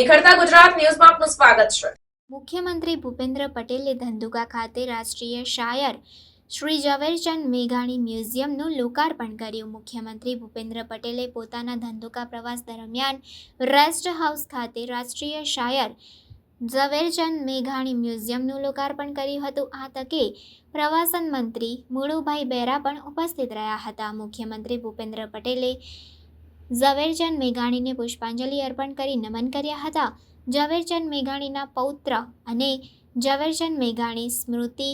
નિખરતા ગુજરાત ન્યૂઝમાં આપનું સ્વાગત છે। મુખ્યમંત્રી ભૂપેન્દ્ર પટેલે ધંધુકા ખાતે રાષ્ટ્રીય શાયર શ્રી ઝવેરચંદ મેઘાણી મ્યુઝિયમનું લોકાર્પણ કર્યું। મુખ્યમંત્રી ભૂપેન્દ્ર પટેલે પોતાના ધંધુકા પ્રવાસ દરમિયાન રેસ્ટ હાઉસ ખાતે રાષ્ટ્રીય શાયર ઝવેરચંદ મેઘાણી મ્યુઝિયમનું લોકાર્પણ કર્યું હતું। આ તકે પ્રવાસન મંત્રી મુળુભાઈ બેરા પણ ઉપસ્થિત રહ્યા હતા। મુખ્યમંત્રી ભૂપેન્દ્ર પટેલે ઝવેરચંદ મેઘાણીને પુષ્પાંજલિ અર્પણ કરી નમન કર્યા હતા। ઝવેરચંદ મેઘાણીના પૌત્ર અને ઝવેરચંદ મેઘાણી સ્મૃતિ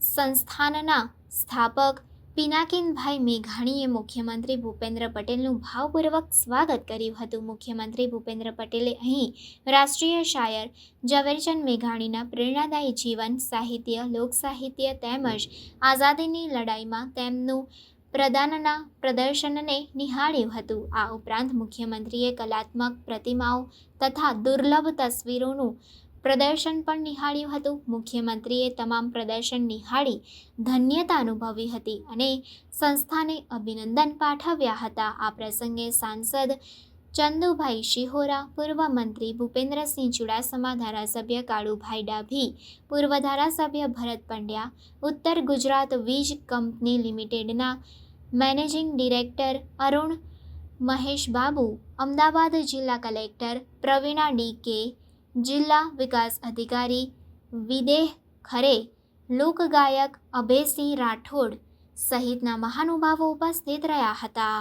સંસ્થાનના સ્થાપક પિનાકીનભાઈ મેઘાણીએ મુખ્યમંત્રી ભૂપેન્દ્ર પટેલનું ભાવપૂર્વક સ્વાગત કર્યું હતું। મુખ્યમંત્રી ભૂપેન્દ્ર પટેલે અહીં રાષ્ટ્રીય શાયર ઝવેરચંદ મેઘાણીના પ્રેરણાદાયી જીવન, સાહિત્ય, લોકસાહિત્ય તેમજ આઝાદીની લડાઈમાં તેમનું પ્રદાનના પ્રદર્શનને નિહાળ્યું હતું। આ ઉપરાંત મુખ્યમંત્રીએ કલાત્મક પ્રતિમાઓ તથા દુર્લભ તસવીરોનું પ્રદર્શન પણ નિહાળ્યું હતું। મુખ્યમંત્રીએ તમામ પ્રદર્શન નિહાળી ધન્યતા અનુભવી હતી અને સંસ્થાને અભિનંદન પાઠવ્યા હતા। આ પ્રસંગે સાંસદ ચંદુભાઈ શિહોરા, પૂર્વ મંત્રી ભૂપેન્દ્રસિંહ ચુડાસમા, ધારાસભ્ય કાળુભાઈ ડાભી, પૂર્વ ધારાસભ્ય ભરત પંડ્યા, ઉત્તર ગુજરાત વીજ કંપની લિમિટેડના મેનેજિંગ ડિરેક્ટર અરુણ મહેશ બાબુ, અમદાવાદ જિલ્લા કલેક્ટર પ્રવીણા ડી.કે, જિલ્લા વિકાસ અધિકારી વિદેહ ખરે, લોકગાયક અભયસિંહ રાઠોડ સહિતના મહાનુભાવો ઉપસ્થિત રહ્યા હતા।